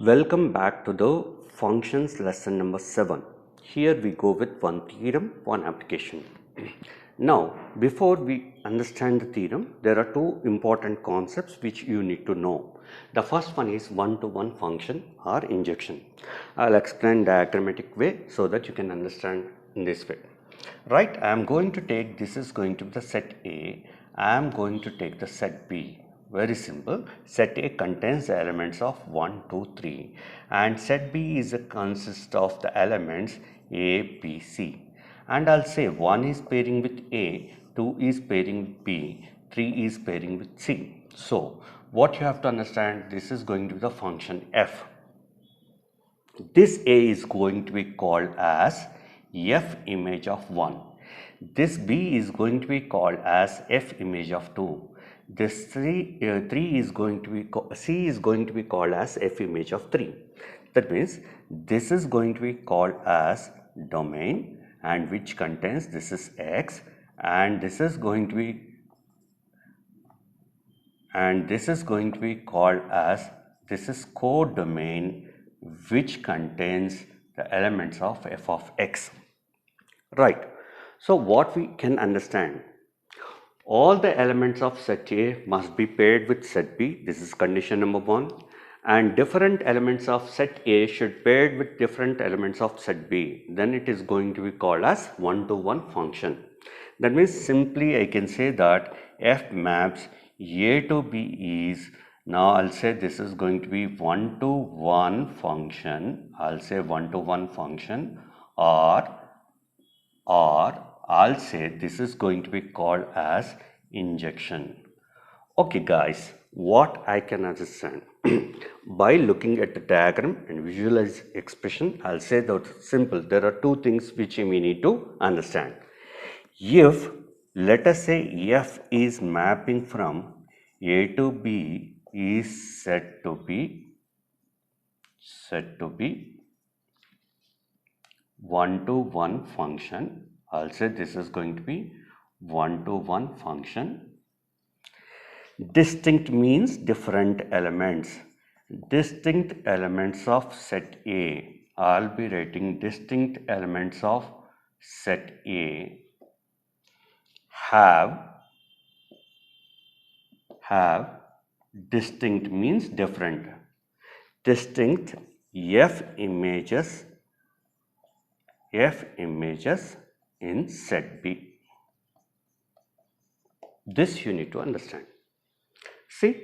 Welcome back to the functions lesson number 7. Here we go with one theorem, one application. Now, before we understand the theorem, there are two important concepts which you need to know. The first one is one-to-one function or injection. I'll explain diagrammatic way so that you can understand in this way. Right, I am going to take, this is going to be the set A, I am going to take the set B. Very simple. Set A contains the elements of 1, 2, 3 and set B is a consist of the elements A, B, C. And I'll say 1 is pairing with A, 2 is pairing with B, 3 is pairing with C. So, what you have to understand, this is going to be the function f. This A is going to be called as f image of 1. This B is going to be called as f image of 2. This 3 is going to be C is going to be called as f image of 3. That means this is going to be called as domain, and which contains, this is X, and this is going to be called as, this is codomain, which contains the elements of f of X. Right. So what we can understand, all the elements of set A must be paired with set B. This is condition number 1. And different elements of set A should paired with different elements of set B. Then it is going to be called as one-to-one function. That means simply I can say that f maps A to B is, now I'll say this is going to be one-to-one function. I'll say one-to-one function, or I'll say this is going to be called as injection. Okay guys, what I can understand by looking at the diagram and visualize expression, I'll say that simple. There are two things which we need to understand. If let us say f is mapping from A to B is said to be one-to-one function. I'll say this is going to be one-to-one function. Distinct means different elements. Distinct elements of set A. I'll be writing distinct elements of set A have distinct means different. Distinct f images in set B. This you need to understand. See,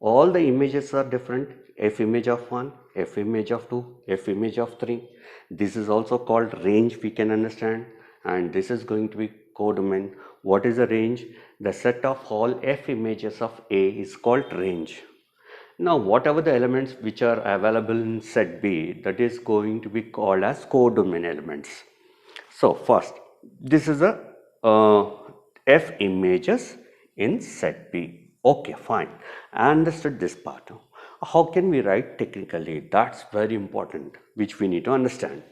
all the images are different. F image of 1, F image of 2, F image of 3. This is also called range, we can understand. And this is going to be codomain. What is a range? The set of all F images of A is called range. Now, whatever the elements which are available in set B, that is going to be called as codomain elements. So, first, this is a F images in set B. Okay, fine. I understood this part. How can we write technically? That's very important, which we need to understand.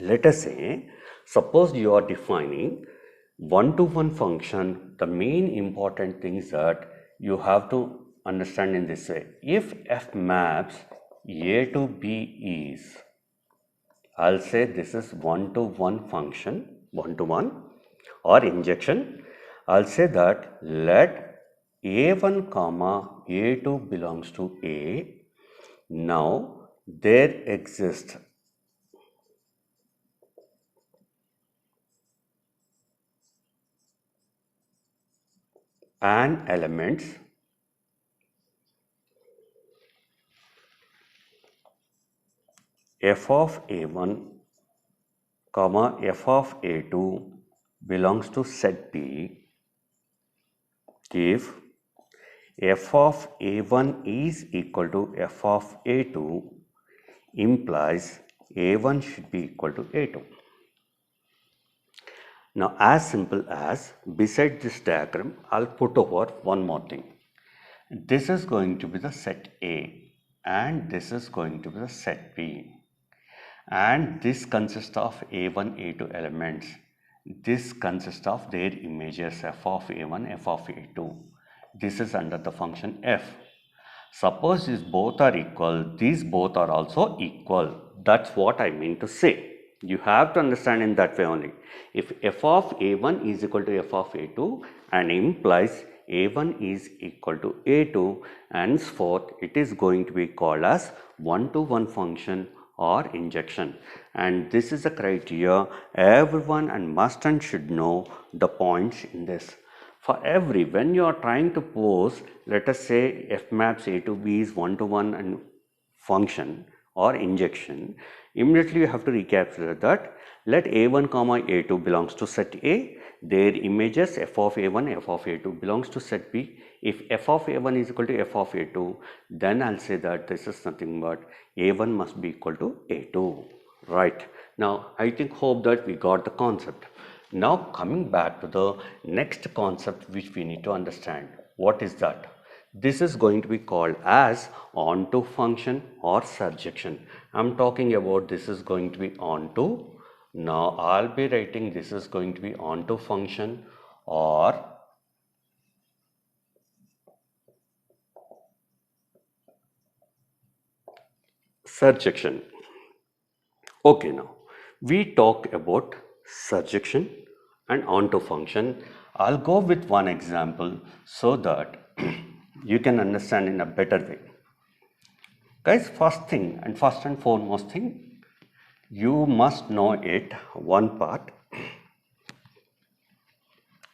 Let us say, suppose you are defining one-to-one function. The main important thing is that you have to understand in this way. If f maps A to B is, I'll say this is one-to-one function, one-to-one or injection. I'll say that let A1 comma A2 belongs to A. Now there exists an elements f of A1 comma f of A2 belongs to set B if f of A1 is equal to f of A2 implies A1 should be equal to A2. Now, as simple as, beside this diagram, I'll put over one more thing. This is going to be the set A and this is going to be the set B. And this consists of A1, A2 elements. This consists of their images f of A1, f of A2. This is under the function f. Suppose these both are equal, these both are also equal. That's what I mean to say. You have to understand in that way only. If f of a1 is equal to f of a2 and implies a1 is equal to a2, henceforth it is going to be called as one-to-one function or injection, and this is a criteria everyone and must and should know the points in this. For every, when you are trying to pose, let us say f maps a to b is one-to-one and function or injection, immediately you have to recapitulate that. Let a1 comma a2 belongs to set A, their images f of a1 f of a2 belongs to set B. If f of a1 is equal to f of a2, then I'll say that this is nothing but a1 must be equal to a2. Right. Now I hope that we got the concept. Now coming back to the next concept which we need to understand. What is that? This is going to be called as onto function or surjection. I'm talking about this is going to be onto. Now I'll be writing this is going to be onto function or surjection. Okay, now we talk about surjection and onto function. I'll go with one example so that you can understand in a better way. Guys, first and foremost thing, you must know it one part.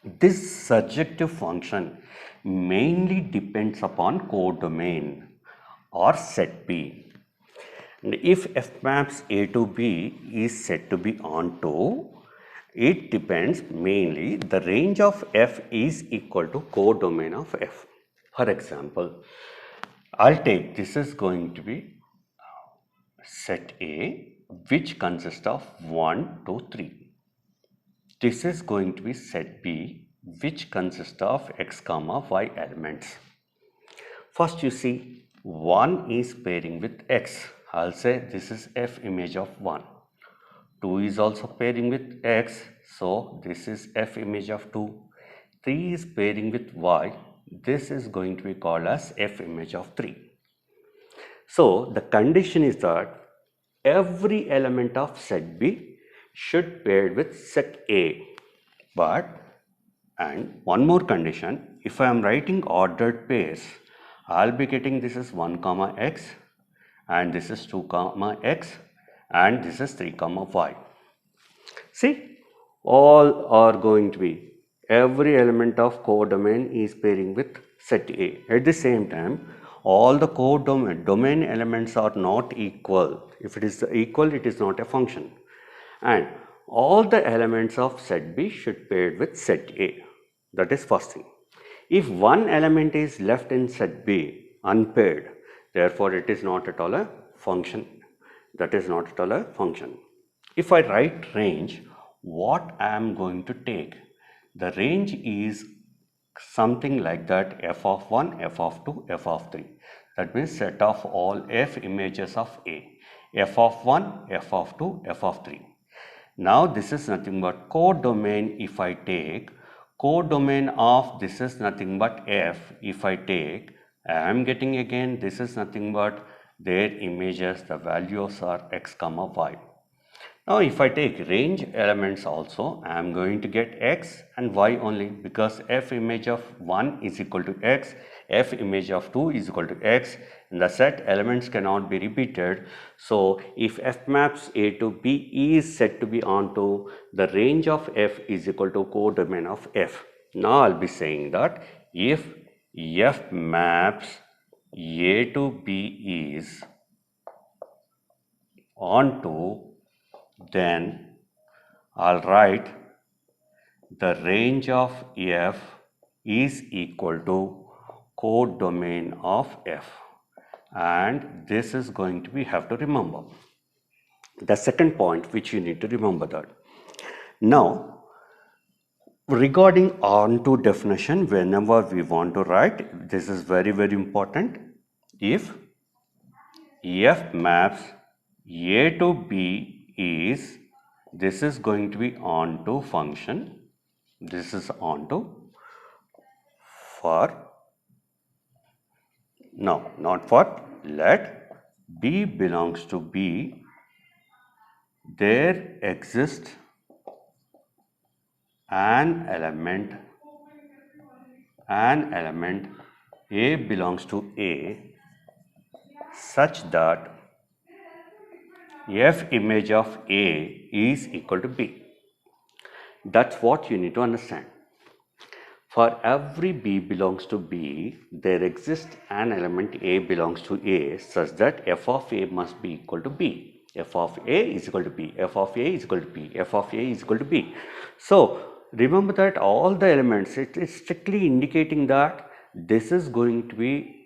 This surjective function mainly depends upon codomain or set B. And if f maps a to b is said to be onto, it depends mainly the range of f is equal to codomain of f. For example, I'll take this is going to be set A which consists of 1, 2, 3. This is going to be set B which consists of x comma y elements. First you see 1 is pairing with x. I'll say this is f image of 1. 2 is also pairing with x, so this is f image of 2. 3 is pairing with y. This is going to be called as f image of 3. So the condition is that every element of set B should pair with set A. But, and one more condition, if I am writing ordered pairs, I'll be getting this is 1 comma x and this is 2 comma x and this is 3 comma y. See, all are going to be, every element of codomain is pairing with set A. At the same time, all the domain elements are not equal. If it is equal, it is not a function. And all the elements of set B should pair with set A. That is first thing. If one element is left in set B unpaired, therefore it is not at all a function. That is not at all a function. If I write range, what I am going to take? The range is something like that f of 1, f of 2, f of 3. That means set of all f images of A. f of 1, f of 2, f of 3. Now this is nothing but codomain. If I take codomain of this is nothing but f, if I take, I am getting again this is nothing but their images, the values are x comma y. Now if I take range elements also, I am going to get x and y only, because f image of 1 is equal to x, f image of 2 is equal to x, and the set elements cannot be repeated. So if f maps A to B is said to be onto, the range of f is equal to codomain of f. Now I'll be saying that if f maps A to B is onto, then I'll write the range of f is equal to codomain of f, and this is going to be, have to remember the second point which you need to remember that. Now regarding onto definition, whenever we want to write, this is very important. If f maps A to B is, this is going to be onto function, this is onto for No, not for. Let B belongs to B. There exists an element A belongs to A such that F image of A is equal to B. That's what you need to understand. For every B belongs to B, there exists an element A belongs to A such that F of A must be equal to B. F of A is equal to B. F of A is equal to B. F of A is equal to B. So remember that all the elements, it is strictly indicating that this is going to be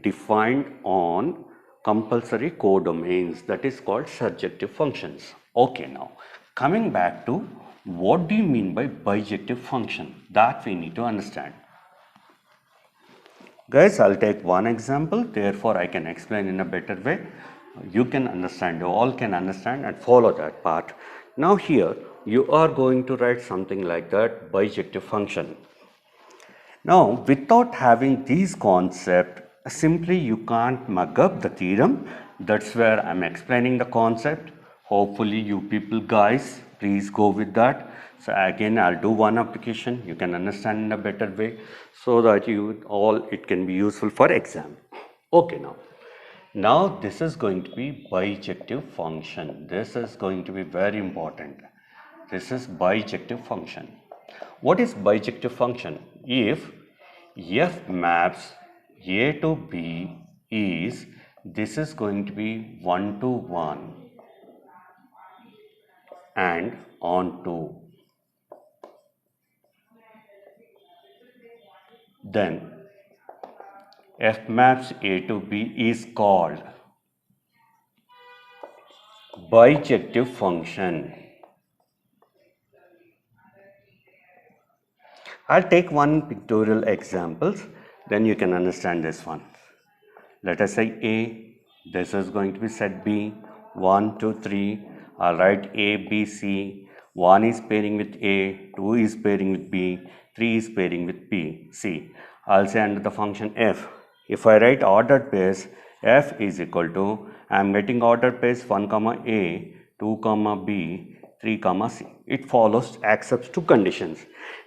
defined on compulsory codomains, that is called surjective functions. Okay, now coming back to what do you mean by bijective function, that we need to understand. Guys, I'll take one example, therefore I can explain in a better way. You can understand, you all can understand and follow that part. Now here you are going to write something like that, bijective function. Now, without having these concepts, simply you can't mug up the theorem. That's where I'm explaining the concept. Hopefully, you people guys, please go with that. So again, I'll do one application. You can understand in a better way so that you all, it can be useful for exam. Okay, now this is going to be bijective function. This is going to be very important. This is bijective function. What is bijective function? If F maps A to B is, this is going to be 1 to 1 and on to, then F maps A to B is called bijective function. I'll take one pictorial examples, then you can understand this one. Let us say A, this is going to be set B, 1, 2, 3. I'll write A, B, C. 1 is pairing with A, 2 is pairing with B, 3 is pairing with B, C. I'll say under the function F, if I write ordered pairs, F is equal to, I am getting ordered pairs 1 comma A, 2 comma B, 3 comma C. It follows, accepts two conditions.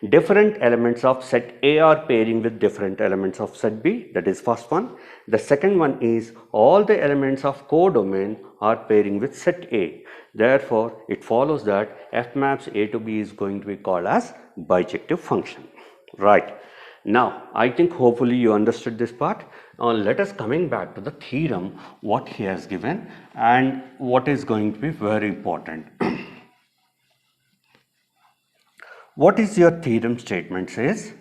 Different elements of set A are pairing with different elements of set B, that is first one. The second one is all the elements of codomain are pairing with set A. Therefore, it follows that F maps A to B is going to be called as bijective function. Right. Now, I think hopefully you understood this part. Now, let us coming back to the theorem, what he has given and what is going to be very important. What is your theorem statement says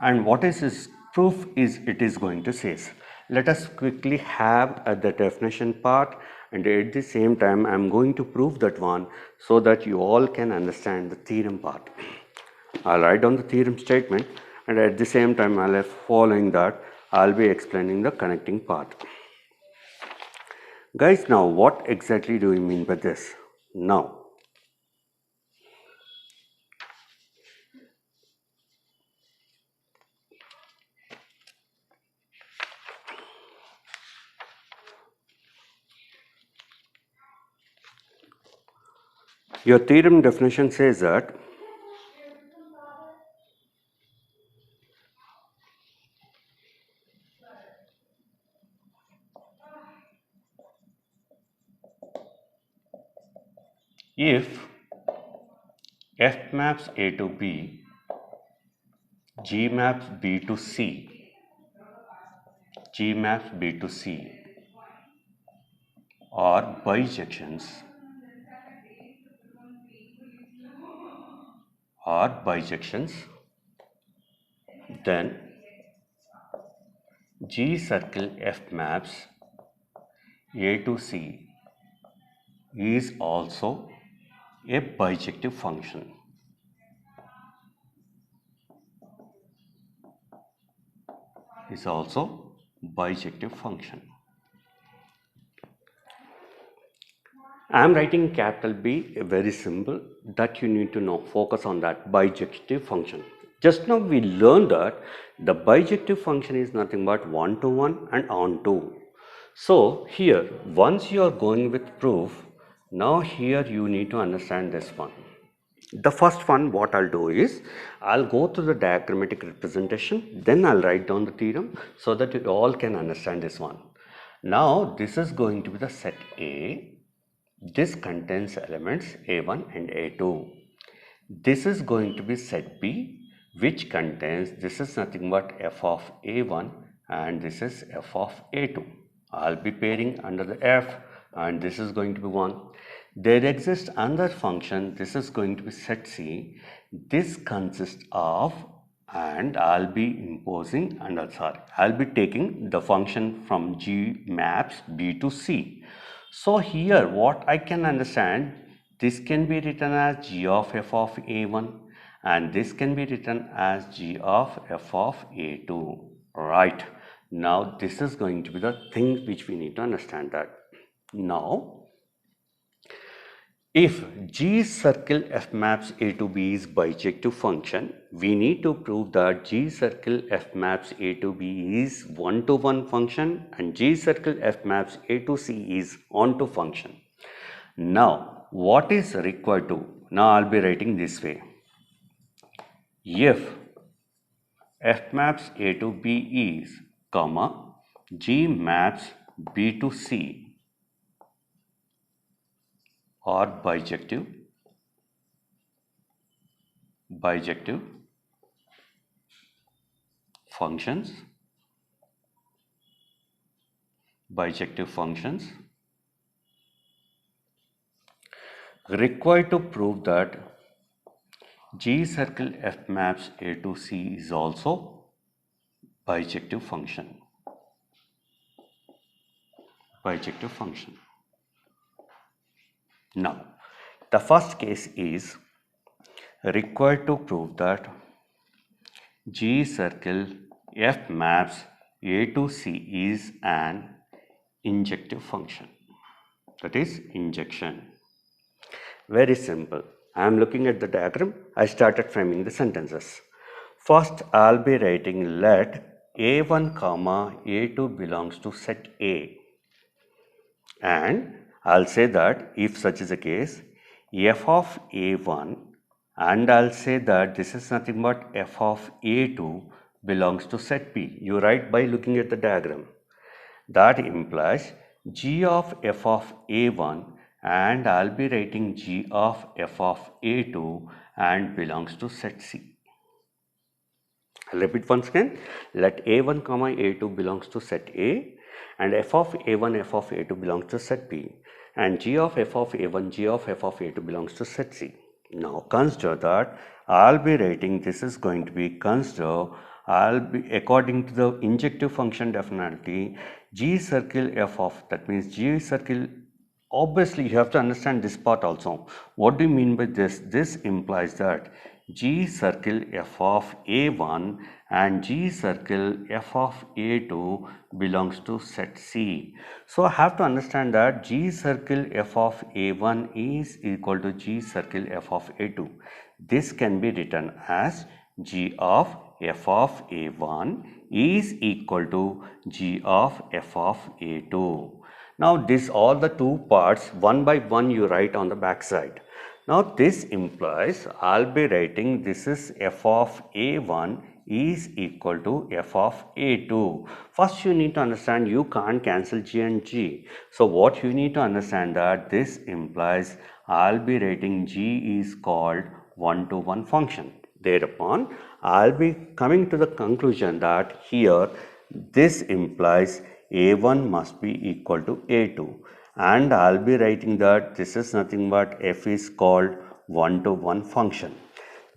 and what is his proof is it is going to says. Let us quickly have the definition part, and at the same time I am going to prove that one so that you all can understand the theorem part. I'll write down the theorem statement, and at the same time I'll following that I'll be explaining the connecting part. Guys, now what exactly do we mean by this? Now, your theorem definition says that if F maps A to B, G maps B to C, G maps B to C are bijections, then G circle F maps A to C is also a bijective function. Is also bijective function. I am writing capital B, very simple, that you need to know. Focus on that bijective function. Just now we learned that the bijective function is nothing but 1 to 1 and on to. So here, once you are going with proof, now here you need to understand this one. The first one, what I'll do is, I'll go to the diagrammatic representation, then I'll write down the theorem so that you all can understand this one. Now, this is going to be the set A. This contains elements A1 and A2. This is going to be set B, which contains, this is nothing but f of A1 and this is f of A2. I'll be pairing under the f and this is going to be 1. There exists another function, this is going to be set C. This consists of, and I'll be imposing, and I'll be taking the function from G maps B to C. So here what I can understand, this can be written as G of f of A1 and this can be written as G of f of A2, right? Now this is going to be the thing which we need to understand that. Now, if G circle f maps A to B is bijective function, we need to prove that G circle f maps A to B is 1 to 1 function and G circle f maps A to C is on to function. Now, what is required to? Now, I'll be writing this way. If f maps A to B is, comma, G maps B to C or bijective functions, required to prove that G circle f maps A to C is also bijective function. Now, the first case is required to prove that G circle f maps A to C is an injective function. That is injection. Very simple. I am looking at the diagram. I started framing the sentences. First, I'll be writing let A1 comma A2 belongs to set A. And I'll say that if such is the case, f of A1 and I'll say that this is nothing but f of A2 belongs to set P. You write by looking at the diagram. That implies G of f of A1 and I'll be writing G of f of A2 and belongs to set C. I'll repeat once again. Let A1 comma A2 belongs to set A and f of A1 f of A2 belongs to set P and G of f of A1 G of f of A2 belongs to set C. Now consider that I'll be writing this is going to be consider I'll be according to the injective function definition G circle f of, that means G circle, obviously you have to understand this part also. What do you mean by this? This implies that G circle f of A1 and G circle f of A2 belongs to set C. So I have to understand that G circle f of A1 is equal to G circle f of A2. This can be written as G of f of A1 is equal to G of f of A2. Now this all the two parts one by one you write on the back side. Now this implies I'll be writing this is f of A1 is equal to f of A2. First you need to understand you can't cancel G and G. So what you need to understand that this implies I'll be writing G is called 1 to 1 function. Thereupon I'll be coming to the conclusion that here this implies A1 must be equal to A2 and I'll be writing that this is nothing but f is called 1 to 1 function.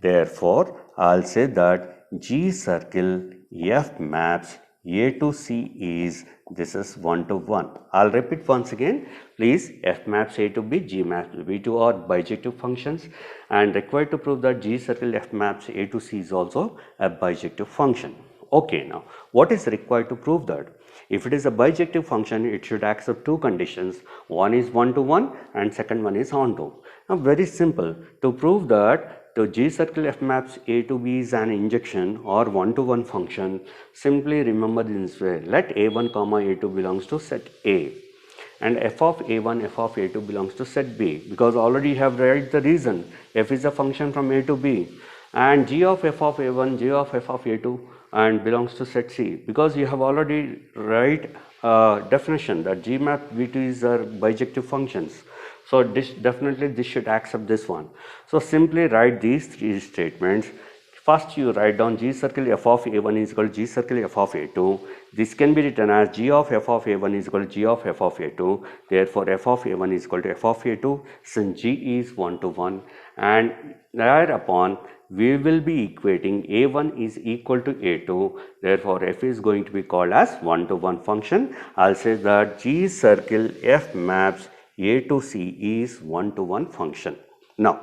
Therefore, I'll say that G circle f maps A to C is this is 1 to 1. I'll repeat once again. Please, f maps A to B, G maps B to are bijective functions and required to prove that G circle f maps A to C is also a bijective function. Okay, now what is required to prove that? If it is a bijective function, it should accept two conditions. One is 1 to 1 and second one is on to. Now very simple. To prove that the G circle F maps A to B is an injection or one-to-one function, simply remember this way. Let A1 comma A2 belongs to set A and f of A1, f of A2 belongs to set B, because already you have write the reason. F is a function from A to B and G of f of A1, G of f of A2 and belongs to set C, because you have already write definition that G map V2 is bijective functions. So definitely this should accept this one. So simply write these three statements. First you write down G circle f of A1 is equal to G circle f of A2. This can be written as G of f of A1 is equal to G of f of A2. Therefore f of A1 is equal to f of A2 since G is 1 to 1, and thereupon we will be equating A1 is equal to A2. Therefore f is going to be called as 1 to 1 function. I'll say that G circle f maps A to C is 1 to 1 function. Now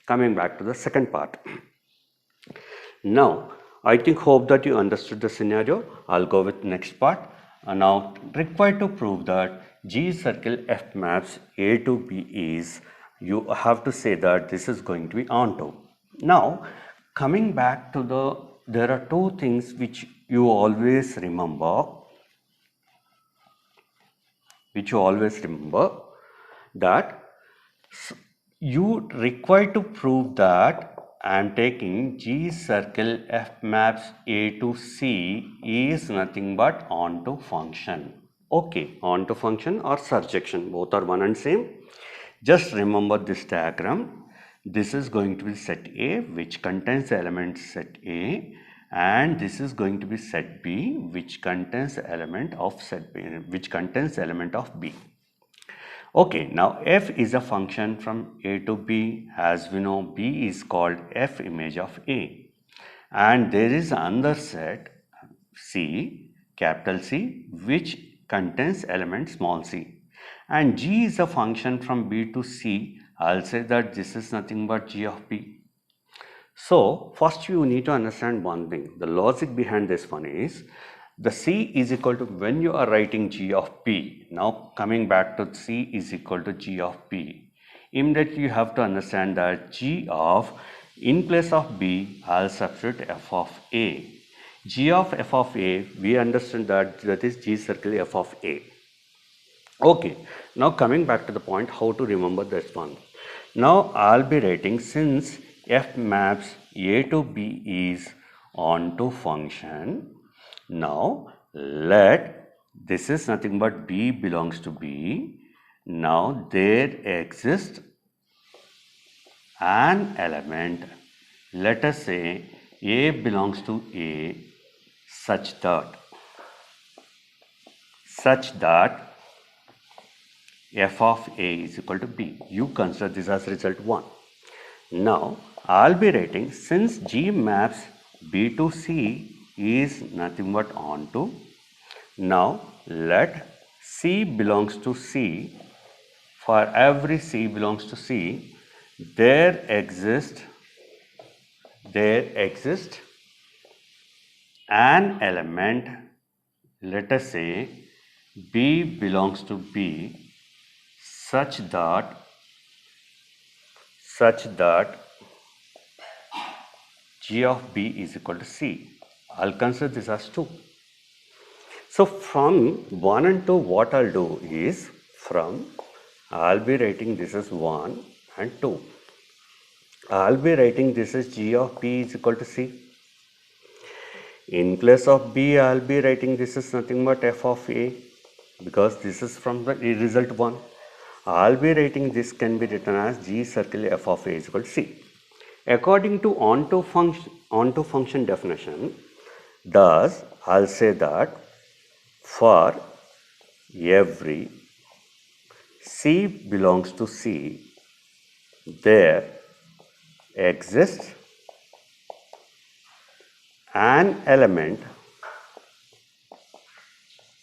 coming back to the second part. Now I hope that you understood the scenario. I'll go with next part. Now required to prove that G circle F maps A to B is, you have to say that this is going to be onto. Now coming back to there are two things which you always remember, that you require to prove that I am taking G circle F maps A to C is nothing but onto function. Okay, onto function or surjection, both are one and same. Just remember this diagram. This is going to be set A, which contains elements set A, and this is going to be set B, which contains element of set B, which contains element of B. Okay, now f is a function from A to B. As we know, B is called f image of A, and there is another set C, capital C, which contains element small c, and G is a function from B to C. I'll say that this is nothing but G of B. So first you need to understand one thing. The logic behind this one is, the C is equal to, when you are writing G of P, now coming back to C is equal to G of P, immediately you have to understand that G of, in place of B, I'll substitute f of A. G of f of A, we understand that is G circle f of A. Okay, now coming back to the point how to remember this one. Now I'll be writing, since f maps A to B is onto function, now let, this is nothing but B belongs to B. Now there exists an element, let us say A belongs to A, such that f of A is equal to B. You consider this as result 1. Now I'll be writing, since G maps B to C is nothing but onto, now let C belongs to C. For every C belongs to C, there exists an element, let us say B belongs to B, such that G of B is equal to C. I'll consider this as 2. So from 1 and 2, what I'll do is, I'll be writing this as 1 and 2. I'll be writing this as G of B is equal to C. In place of B, I'll be writing this is nothing but f of A, because this is from the result 1. I'll be writing this can be written as G circle f of A is equal to C. According to onto function definition, thus I'll say that for every C belongs to C, there exists an element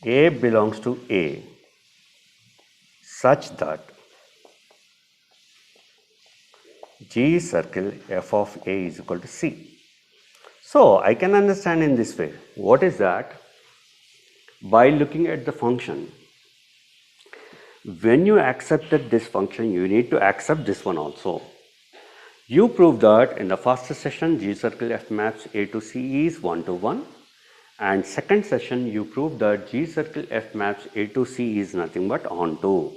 A belongs to A, such that G circle f of A is equal to C. So I can understand in this way. What is that? By looking at the function, when you accepted this function, you need to accept this one also. You proved that in the first session G circle F maps A to C is 1 to 1, and second session you proved that G circle F maps A to C is nothing but onto.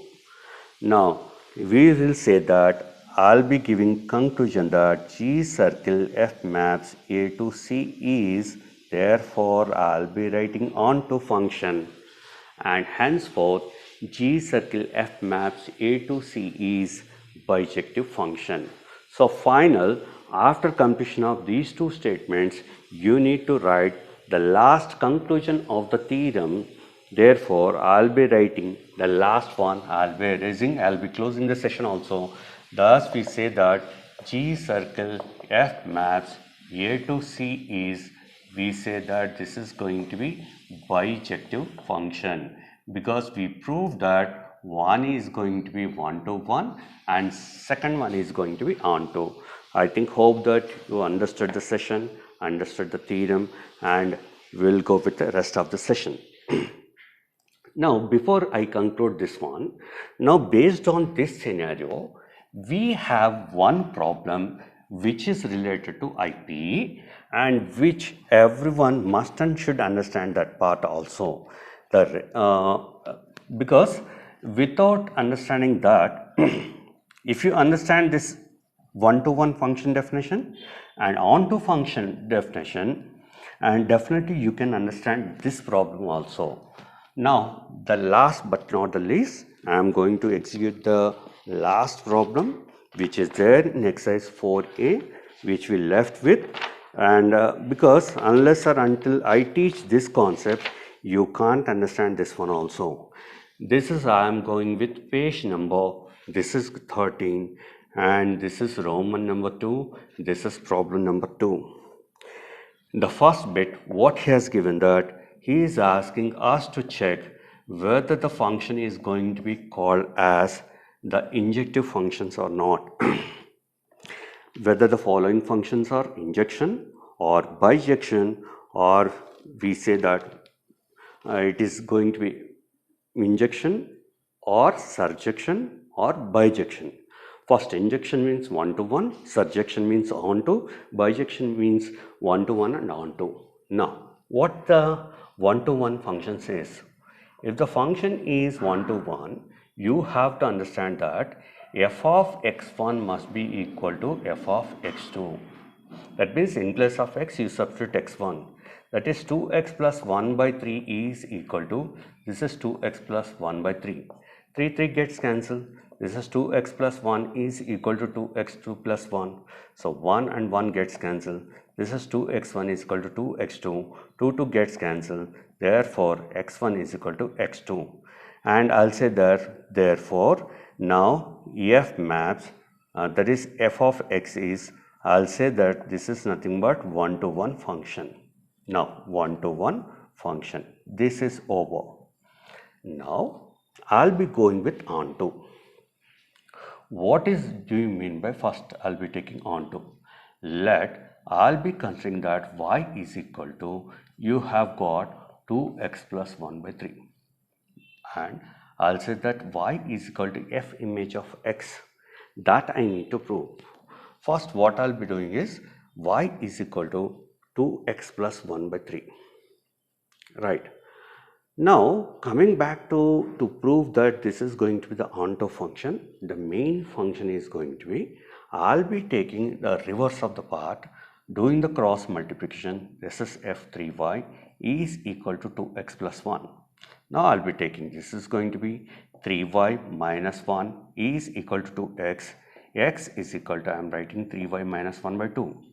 Now we will say that I'll be giving conclusion that G circle F maps A to C is, therefore I'll be writing onto function, and henceforth G circle F maps A to C is bijective function. So final, after completion of these two statements, you need to write the last conclusion of the theorem. Therefore, I'll be writing the last one. I'll be closing the session also. Thus, we say that G circle F maps A to C is, we say that this is going to be bijective function, because we proved that one is going to be 1 to 1 and second one is going to be onto. I think hope that you understood the session, understood the theorem, and we'll go with the rest of the session. Now, before I conclude this one, now based on this scenario, we have one problem which is related to IP, and which everyone must and should understand that part also. Because without understanding that, if you understand this one-to-one function definition and onto function definition, and definitely you can understand this problem also. Now, the last but not the least, I am going to execute the last problem which is there in exercise 4a, which we left with. And because unless or until I teach this concept, you can't understand this one also. This is, I am going with page number, this is 13, and this is Roman number 2, this is problem number 2. The first bit, what he has given, that he is asking us to check whether the function is going to be called as the injective functions or not. Whether the following functions are injection or bijection, or we say that it is going to be injection or surjection or bijection. First, injection means 1 to 1, surjection means onto, bijection means 1 to 1 and onto. Now, what the 1 to 1 function says? If the function is 1 to 1, you have to understand that f of x1 must be equal to f of x2. That means in place of x, you substitute x1. That is 2x plus 1 by 3 is equal to, this is 2x plus 1 by 3. 3 gets cancelled. This is 2x plus 1 is equal to 2x2 plus 1. So 1 and 1 gets cancelled. This is 2x1 is equal to 2x2. 2 gets cancelled. Therefore, x1 is equal to x2. And I'll say that, therefore, now f maps, that is f of x is, I'll say that this is nothing but 1 to 1 function. Now, 1 to 1 function. This is over. Now, I'll be going with onto. What do you mean by first I'll be taking onto? I'll be considering that y is equal to, you have got 2x plus 1 by 3. And I'll say that y is equal to f image of x. That I need to prove. First, what I'll be doing is y is equal to 2x plus 1 by 3. Right. Now, coming back to prove that this is going to be the onto function, the main function is going to be, I'll be taking the reverse of the part, doing the cross multiplication. This is f3y is equal to 2x plus 1. Now, I'll be taking, this is going to be 3y minus 1 is equal to 2x. X is equal to, I am writing 3y minus 1 by 2.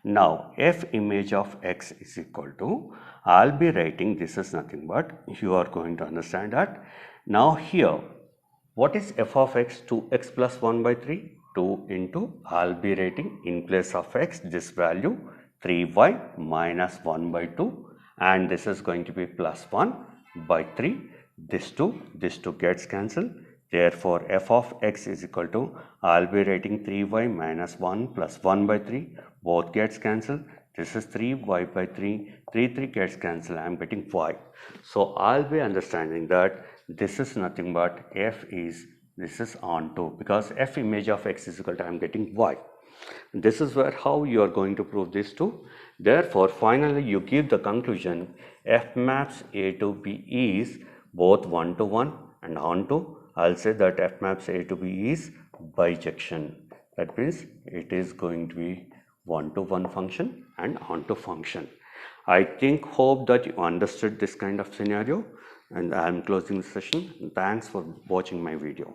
Now, f image of x is equal to, I'll be writing, this is nothing but, you are going to understand that. Now here, what is f of x? 2x plus 1 by 3, 2 into, I'll be writing in place of x this value 3y minus 1 by 2, and this is going to be plus 1 by 3. This 2 gets cancelled. Therefore, f of x is equal to, I'll be writing 3y minus 1 plus 1 by 3, both gets cancelled. This is 3y by 3, 3 gets cancelled, I am getting y. So, I'll be understanding that this is nothing but this is onto, because f image of x is equal to, I am getting y. This is where how you are going to prove these two. Therefore, finally you give the conclusion F maps A to B is both 1 to 1 and on to. I'll say that F maps A to B is bijection. That means it is going to be 1 to 1 function and on to function. I hope that you understood this kind of scenario, and I am closing the session. Thanks for watching my video.